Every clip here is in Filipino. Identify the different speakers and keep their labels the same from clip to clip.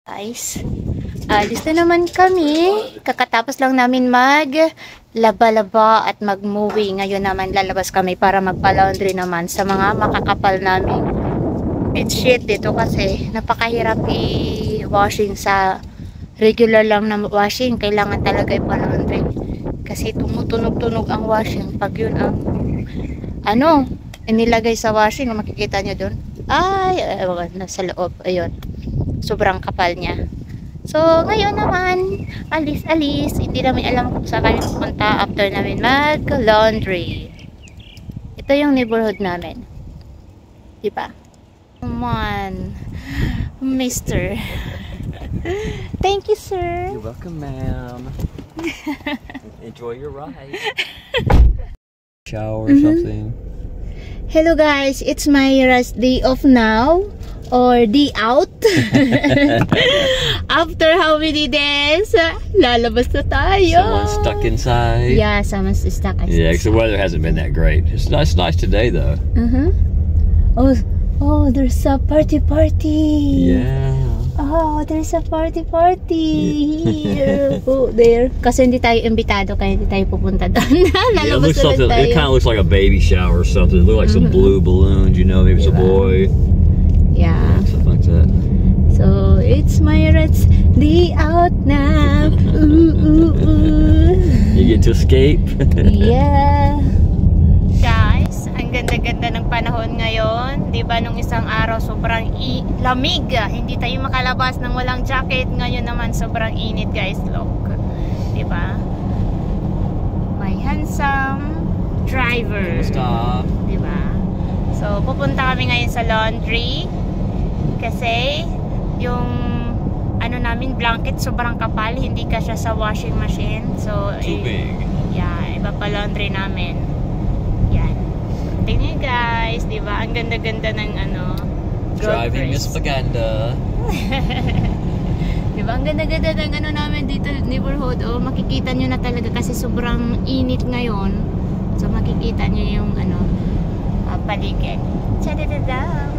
Speaker 1: Guys, alis na naman kami. Kakatapos lang namin mag-laba-laba at mag-movie. Ngayon naman lalabas kami para magpa-laundry naman sa mga makakapal naming bedsheet dito kasi napakahirap i-washing sa regular lang na washing. Kailangan talaga ipa-laundry kasi tumutunog-tunog ang washing pag yun ang inilagay sa washing. Makikita nyo dun. Ay, nasa loob. Ayun. Sobrang kapal niya. So, ngayon naman, alis-alis. Hindi namin alam kung saan kami pupunta after namin mag-laundry. Ito yung neighborhood namin. Diba? Come on, mister. Thank you, sir.
Speaker 2: You're welcome, ma'am. Enjoy your ride. Shower or something.
Speaker 1: Hello guys, it's my rest day off now. Or day out. After how many days? Lalabas na tayo.
Speaker 2: Someone's stuck inside.
Speaker 1: Yeah, someone's stuck inside.
Speaker 2: Yeah, because the weather hasn't been that great. It's nice today though.
Speaker 1: Oh, there's a party.
Speaker 2: Yeah.
Speaker 1: Oh, there's a party here. Oh, there. Kasi hindi tayo imbitado kaya hindi tayo pupunta doon.
Speaker 2: Yeah, it kind of looks like a baby shower or something. It looks like some blue balloons, you know, maybe it's a boy.
Speaker 1: Yeah.
Speaker 2: Stuff like that.
Speaker 1: So, it's my rest day out now.
Speaker 2: You get to escape.
Speaker 1: Yeah. Guys, ang ganda-ganda ng panahon ngayon. Diba nung isang araw sobrang lamig. Hindi tayo makalabas ng walang jacket. Ngayon naman sobrang init guys. Look. Diba? My handsome driver.
Speaker 2: Stop.
Speaker 1: Diba? So, pupunta kami ngayon sa laundry. Kasi yung namin blanket sobrang kapal, hindi kasya sa washing machine. So,
Speaker 2: too big.
Speaker 1: Yeah, iba pa laundry namin. Yan. Tingnan guys, 'di ba? Ang ganda-ganda ng
Speaker 2: Driving Miss Maganda.
Speaker 1: 'Di ba? Ang ganda-ganda ng namin dito neighborhood. Oh, makikita nyo na talaga kasi sobrang init ngayon. So, makikita nyo yung paligid. Tadadadam!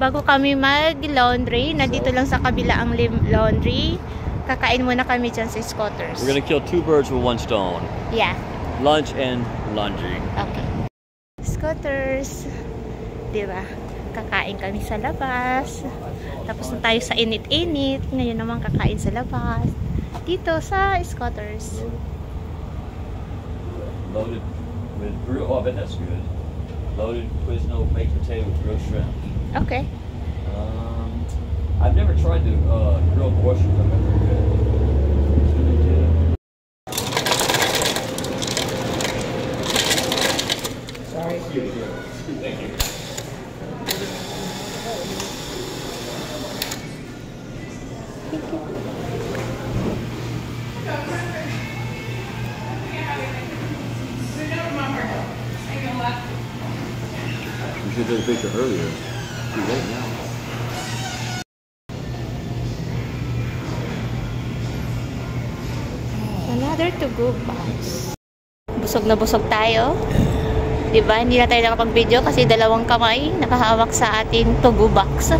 Speaker 1: Bago kami mag-laundry, nandito lang sa kabila ang laundry. Kakain muna kami dyan sa Scotters.
Speaker 2: We're gonna kill two birds with one stone.
Speaker 1: Yeah.
Speaker 2: Lunch and laundry.
Speaker 1: Okay. Scotters. Diba? Kakain kami sa labas. Tapos na tayo sa init-init. Ngayon naman kakain sa labas. Dito sa Scotters.
Speaker 2: Loaded with grilled, I bet that's good. Loaded Quizno baked potato with grilled shrimp.
Speaker 1: Okay.
Speaker 2: I've never tried the grilled oysters. I bet they're good. It's really good. Sorry. Thank you. You should take a picture earlier. Too late now.
Speaker 1: Another to-go box. Busog na busog tayo. Diba? Hindi na tayo nakapag-video kasi dalawang kamay nakahawak sa ating to-go box.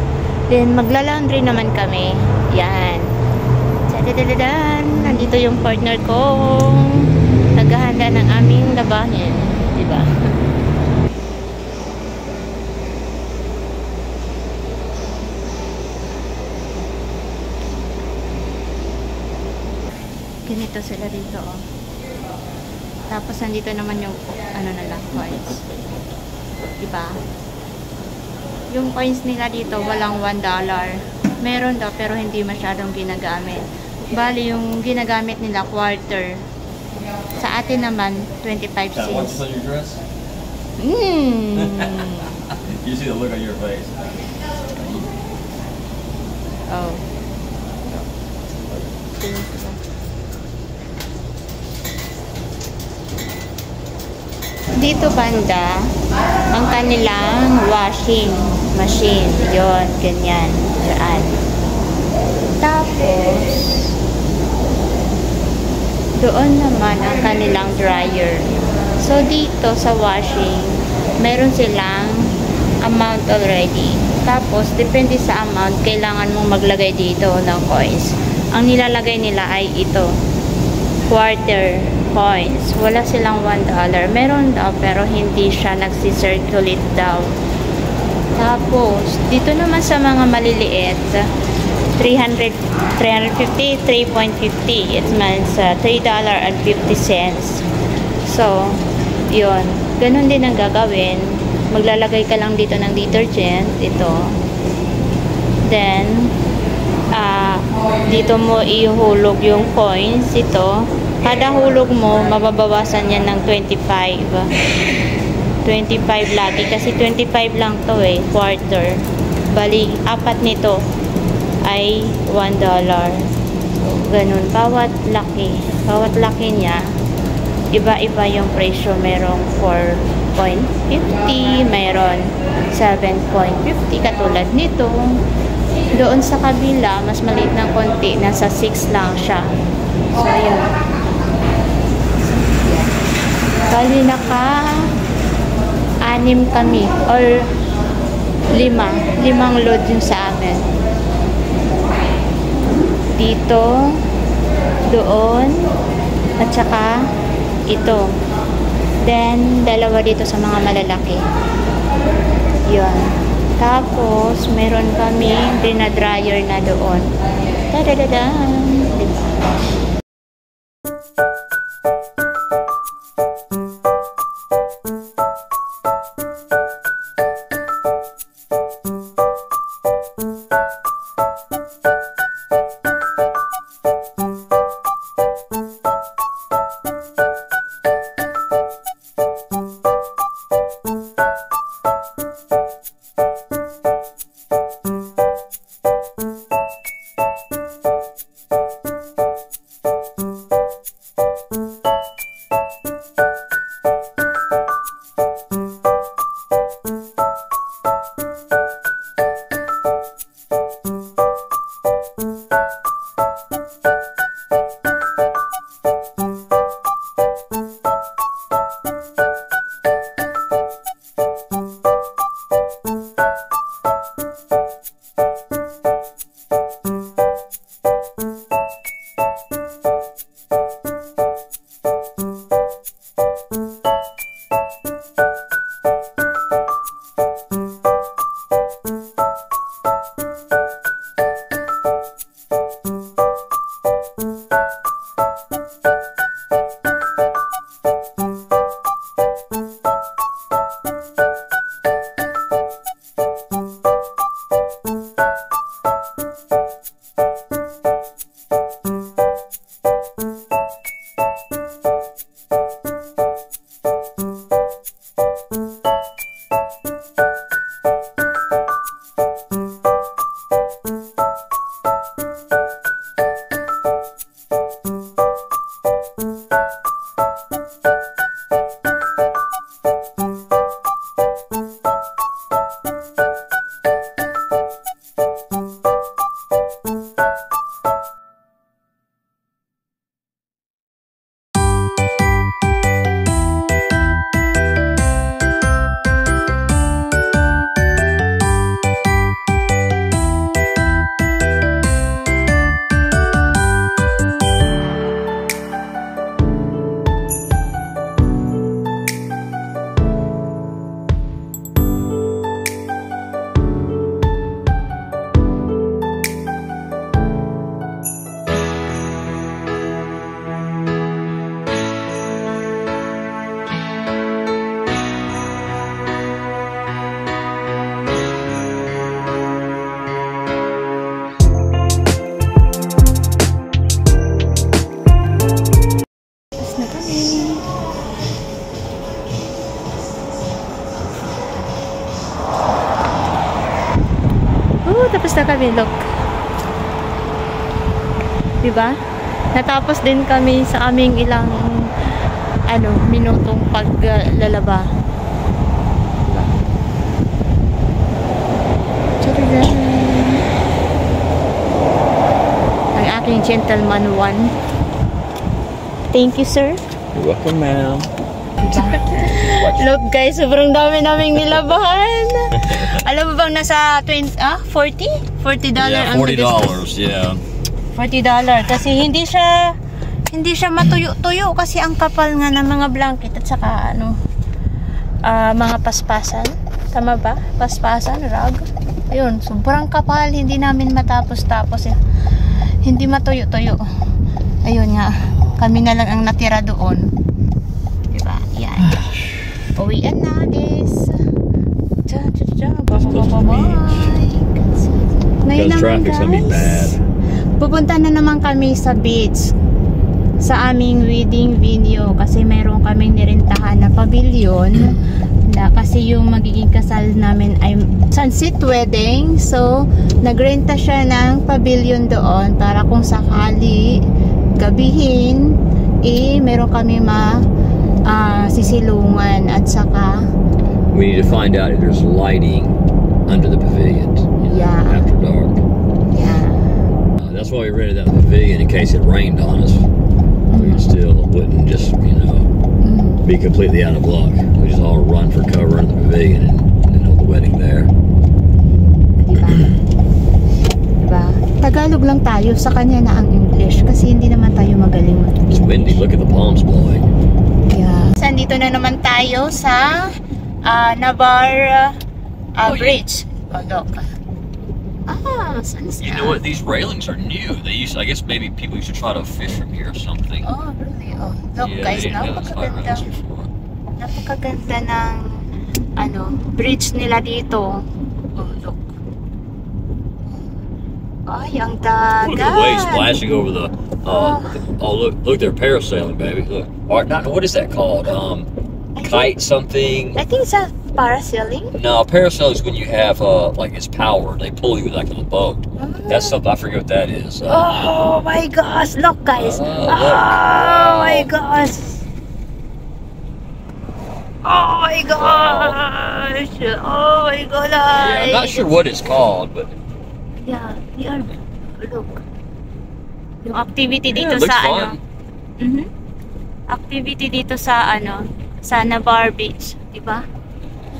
Speaker 1: Then, magla-laundry naman kami. Yan. Tadadadadan. Nandito yung partner ko. Naghahanda ng aming labahin. Diba? Ganito sila dito, oh. Tapos nandito naman yung coins. Diba? Yung coins nila dito walang $1. Meron daw pero hindi masyadong ginagamit. Bali yung ginagamit nila quarter. Sa atin naman 25 cents.
Speaker 2: What's on your dress? You see the look on your face.
Speaker 1: Oh. Dito banda ang kanilang washing machine. Yon, ganyan. Diyan. Tapos doon naman ang kanilang dryer. So dito sa washing, meron silang amount already. Tapos, depende sa amount, kailangan mong maglagay dito ng coins. Ang nilalagay nila ay ito, quarter coins. Wala silang $1. Meron daw, pero hindi siya nagsisirculate daw. Tapos, dito naman sa mga maliliit, 350, 3.50. It means $3.50. So, yun. Ganun din ang gagawin. Maglalagay ka lang dito ng detergent. Ito. Then, dito mo ihulog yung coins. Ito. Kada hulog mo, mababawasan yan ng 25. 25 lagi. Kasi 25 lang to eh. Quarter. Bali, 4 nito ay $1. So, ganun. Bawat laki niya, iba-iba yung presyo. Merong 4.50, meron 7.50, katulad nito. Doon sa kabila, mas maliit ng konti, nasa 6 lang siya. So, ayun. Bali, naka-6 kami, or 5 load yung sa amin. Dito, doon, at saka ito. Then, 2 dito sa mga malalaki. Yun. Tapos, meron kami dryer na doon. Tadadadan! Diba? Tapos na kami, look. Diba? Natapos din kami sa aming ilang minutong paglalaba. Diba? Ang aking gentleman one. Thank you, sir.
Speaker 2: You're welcome, ma'am.
Speaker 1: Diba?
Speaker 2: sweatshirt.
Speaker 1: Look guys, sobrang dami naming nilabahan. Alam mo bang nasa 40? $40
Speaker 2: Yeah,
Speaker 1: ang
Speaker 2: $40. Yeah.
Speaker 1: $40 kasi hindi siya matuyo-tuyo kasi ang kapal nga ng mga blanket at saka mga paspasan. Tama ba? Paspasan, rug. Ayun, sobrang kapal, hindi namin matapos-tapos. Hindi matuyo-tuyo. Ayun nga, kami na lang ang natira doon. Diba? Yan. Uwian na, guys. Bye-bye. Ngayon
Speaker 2: Because
Speaker 1: naman,
Speaker 2: traffic's gonna be bad.
Speaker 1: pupunta na naman kami sa beach sa aming wedding venue kasi mayroon kaming nirentahan na pavilion na kasi yung magiging kasal namin ay sunset wedding, so nagrenta siya ng pavilion doon para kung sakali gabihin meron kami sisilungan at saka
Speaker 2: We need to find out if there's lighting under the pavilion.
Speaker 1: Yeah.
Speaker 2: After dark.
Speaker 1: yeah.
Speaker 2: That's why we rented that pavilion in case it rained on us. We still wouldn't just, be completely out of luck. We just all run for cover in the pavilion and hold the wedding there.
Speaker 1: Diba? Tagalog lang tayo, sa kanya na ang English kasi hindi naman tayo magaling
Speaker 2: It's windy. Look at the palms blowing.
Speaker 1: Yeah. Sandito na naman tayo sa Navarre Bridge. Oh, look. Sunset.
Speaker 2: You know what? These railings are new. I guess maybe people used to try to fish from here or something.
Speaker 1: Oh, really? Oh, look guys, napakaganda. Napakaganda ng bridge nila dito. Oh, look. Ay, ang dagat.
Speaker 2: Look at the waves splashing over the. Look, they're parasailing, baby. Look. Or not. What is that called? Kite something.
Speaker 1: I think it's a parasailing.
Speaker 2: No, parasailing is when you have like it's powered. They pull you like on a boat. That's something I forget what that is.
Speaker 1: Oh my gosh! Look, guys.
Speaker 2: Look.
Speaker 1: Oh my gosh! Oh my gosh! Oh my god!
Speaker 2: Yeah, I'm not sure what it's called, but
Speaker 1: Yeah, we are. Look. Yung activity
Speaker 2: yeah,
Speaker 1: dito
Speaker 2: it looks
Speaker 1: sa
Speaker 2: fun.
Speaker 1: Activity dito sa sa Navarre Beach, di ba?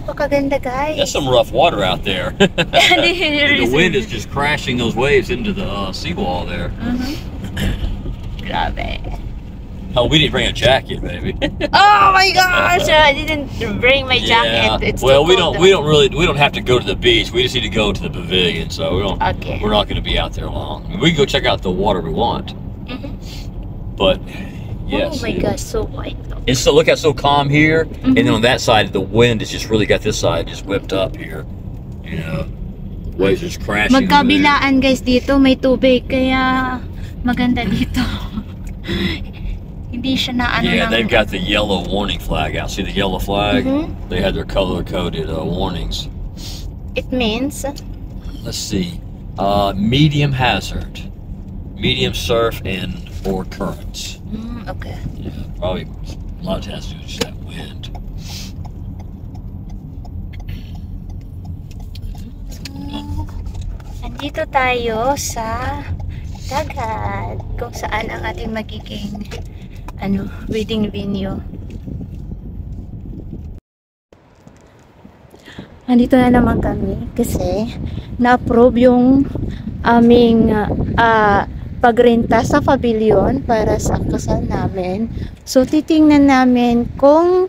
Speaker 1: Napakaganda, guys.
Speaker 2: That's some rough water out there. The wind is just crashing those waves into the seawall there.
Speaker 1: Grabe.
Speaker 2: Oh, we didn't bring a jacket, baby.
Speaker 1: Oh my gosh! I didn't bring my jacket. It's
Speaker 2: Well,
Speaker 1: too
Speaker 2: we
Speaker 1: cold.
Speaker 2: don't have to go to the beach. We just need to go to the pavilion. So
Speaker 1: Okay.
Speaker 2: we're not going to be out there long. I mean, we can go check out the water we want. But yes.
Speaker 1: Oh my gosh, so white.
Speaker 2: It's look how so calm here, and then on that side the wind has just really got this side just whipped up here. The waves are just crashing. over there.
Speaker 1: Magkabilaan, guys, dito may tubig kaya maganda dito. Hindi siya na
Speaker 2: Yeah, they've got the yellow warning flag out. See the yellow flag? They had their color-coded warnings.
Speaker 1: It means
Speaker 2: Let's see. Medium hazard, medium surf, or currents.
Speaker 1: okay.
Speaker 2: Yeah, probably a lot has to do with just that wind.
Speaker 1: Andito tayo sa dagat kung saan ang ating magiging wedding venue. Andito na naman kami kasi na-approve yung aming pagrenta sa pavilion para sa kasal namin. So titingnan namin kung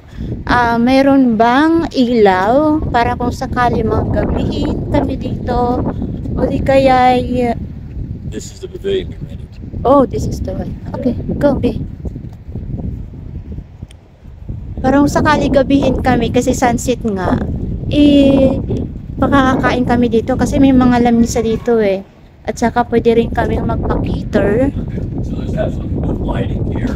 Speaker 1: mayroon bang ilaw para kung sakali magabihin kami dito o di kaya
Speaker 2: This is the pavilion we rented.
Speaker 1: oh, this is the one. Okay, go be. Parang sakali gabihin kami kasi sunset nga, makakakain kami dito kasi may mga lamisa dito At saka pwede rin kami magpa-cater.
Speaker 2: So let's have some good lighting here.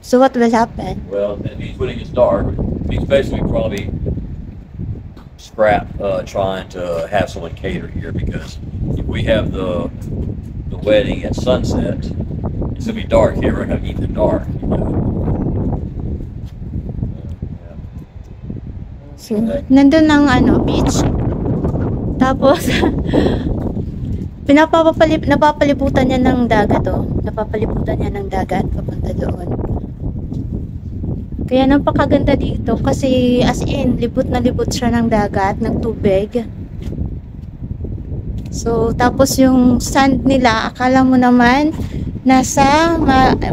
Speaker 1: So what will happen?
Speaker 2: Well, that means when it gets dark, it means basically probably scrap trying to have someone cater here, because if we have the wedding at sunset, it's gonna be dark here. We're gonna eat in the dark.
Speaker 1: So, nandun ang beach. Tapos napapalibutan niya ng dagat Napapalibutan niya ng dagat papunta doon. Kaya napakaganda dito kasi as in, libot na libot siya ng dagat, ng tubig. So, tapos yung sand nila, akala mo naman nasa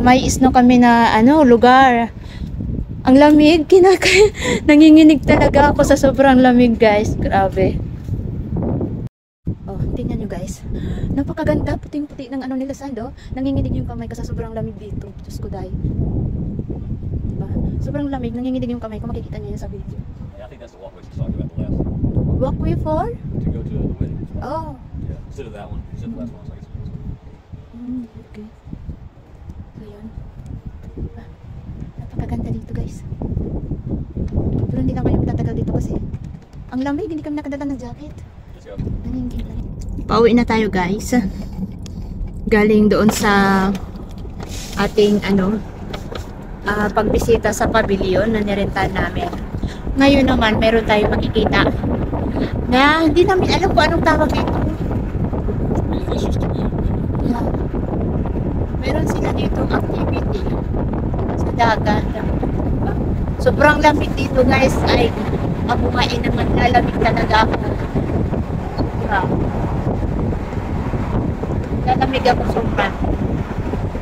Speaker 1: may isno kami na lugar. Ang lamig, nanginginig talaga ako sa sobrang lamig, guys. Grabe. Oh, tingnan nyo, guys. Napakaganda, puting-puti ng nila sand, oh. Nanginginig yung kamay ko sa sobrang lamig dito. Diyos ko, dahil. Diba? Sobrang lamig, nanginginig yung kamay ko. Makikita nyo yun sa video.
Speaker 2: Yeah, I think that's the walkway she's talking about the last
Speaker 1: Walkway for?
Speaker 2: to go to the wedding.
Speaker 1: Oh.
Speaker 2: Yeah, instead of that one, instead of the last one, it's like
Speaker 1: Okay. So, yun. Diba? Napakaganda dito, guys. Pero hindi lang kayo magtatagal dito kasi ang lamig, hindi kami nakadala ng jacket.
Speaker 2: let's go.
Speaker 1: Pauwi na tayo, guys. Galing doon sa ating pagbisita sa pavilion na nirentahan namin. Ngayon naman, meron tayong makikita na hindi namin alam kung anong tawag ito. Yeah. Meron sila ditong activity sa dagat. Sobrang lamig dito, guys. Ay, ako nga naman lalamig talaga ako. Sobra. Lalamig ako sobra.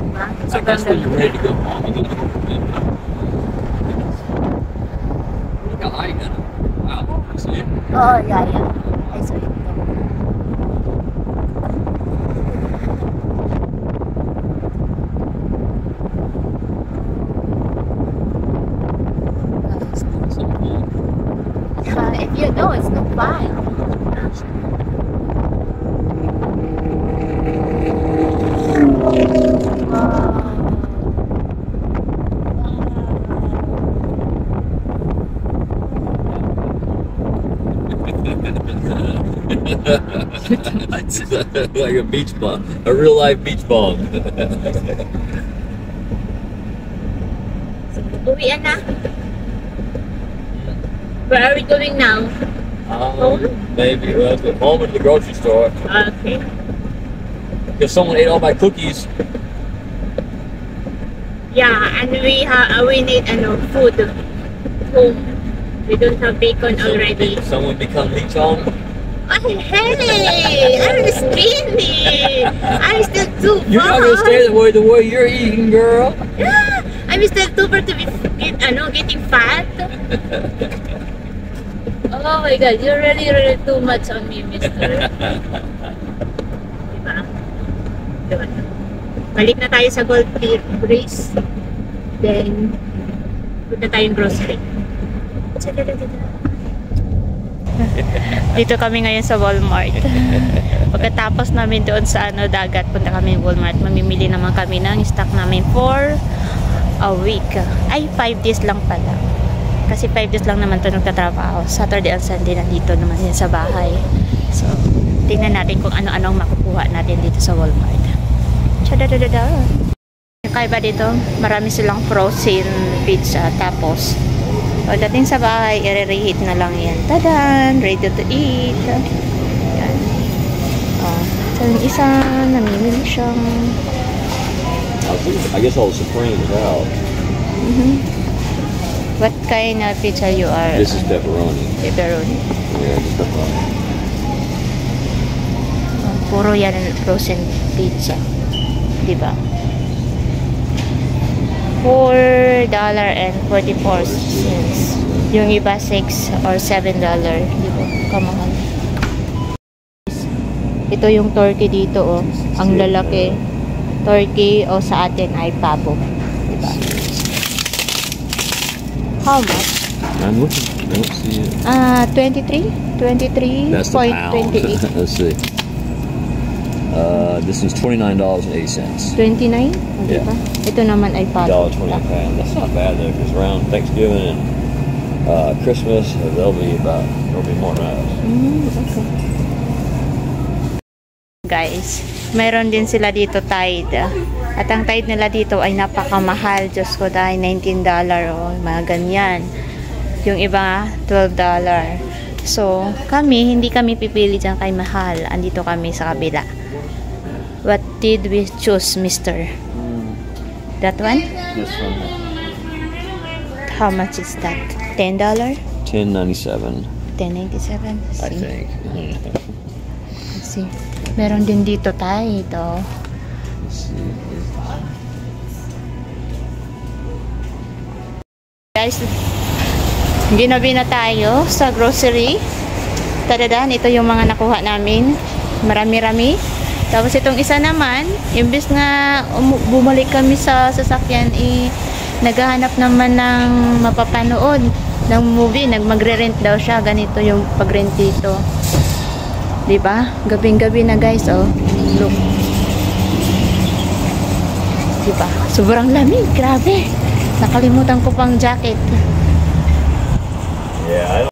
Speaker 1: Diba?
Speaker 2: I guess when you're ready to go home, you gotta go. Look how high you got it. Wow, I see it.
Speaker 1: Oh, yeah. I saw it. If you know, it's not fine.
Speaker 2: It's like a beach ball, a real life beach ball.
Speaker 1: Uwian na. Where are we going now?
Speaker 2: Maybe home at the grocery store.
Speaker 1: Okay.
Speaker 2: Because someone ate all my cookies.
Speaker 1: Yeah, and we need food home. We don't have bacon already.
Speaker 2: Someone become lechon.
Speaker 1: Oh, hey, I'm skinny. I'm still too fat.
Speaker 2: You're not gonna stay the way you're eating, girl.
Speaker 1: Yeah, I'm still too fat to be getting fat. Oh my God, you're really too much on me, mister. Diba? Diba? Balik na tayo sa Gold Breeze. Then, punta tayong grocery. Dito kami ngayon sa Walmart. Pagkatapos namin doon sa dagat, punta kami sa Walmart. Mamimili naman kami ng stock namin for a week. Ay, 5 days lang pala. Kasi 5 days lang naman ito nagtatrabaho. Saturday and Sunday nandito naman yan sa bahay. So, tingnan natin kung ano-ano ang makukuha natin dito sa Walmart. Chadadadada! Kaya ba dito, marami silang frozen pizza. Tapos, pagdating sa bahay, i-reheat na lang yan. Tadan! Ready to eat. Yan. Oh, so, yung isa, namimili siyang
Speaker 2: I guess all the Supreme is out.
Speaker 1: What kind of pizza you are?
Speaker 2: This is pepperoni.
Speaker 1: Pepperoni.
Speaker 2: Yeah, just pepperoni.
Speaker 1: Puro yan frozen pizza. Diba? $4.44. Yung iba $6 or $7. Diba? Kamahal. Ito yung turkey dito, oh. Ang lalaki. Turkey o sa atin ay pabo. Diba? How much?
Speaker 2: I'm looking. I don't see it.
Speaker 1: 23? 23.28.
Speaker 2: That's the pound. Let's see. This is $29.80.
Speaker 1: 29?
Speaker 2: Yeah.
Speaker 1: Diba? Ito naman ay pabo.
Speaker 2: $1.20 a pound. That's not bad though, because around Thanksgiving and Christmas, they'll be more than us.
Speaker 1: Okay. Guys, mayroon din sila dito Tide. At ang Tide nila dito ay napakamahal. Diyos ko, dahil $19 o mga ganyan. Yung iba, $12. So, hindi kami pipili dyan kay mahal. Andito kami sa kabila. What did we choose, mister? That one?
Speaker 2: This one.
Speaker 1: How much is that? $10?
Speaker 2: $10.97,
Speaker 1: $10.97.
Speaker 2: I think.
Speaker 1: See. Meron din dito tayo ito. Guys, ginabi na tayo sa grocery. Tadadan, ito yung mga nakuha namin. Marami-rami. Tapos itong isa naman, imbes nga bumalik kami sa sasakyan, naghahanap naman ng mapapanood ng movie. Magre-rent daw siya. Ganito yung pag-rent dito. Diba? Gabing-gabi na guys, oh. Look. Diba? Sobrang lamig. Grabe. Nakalimutan ko pang jacket.
Speaker 2: Yeah, I don't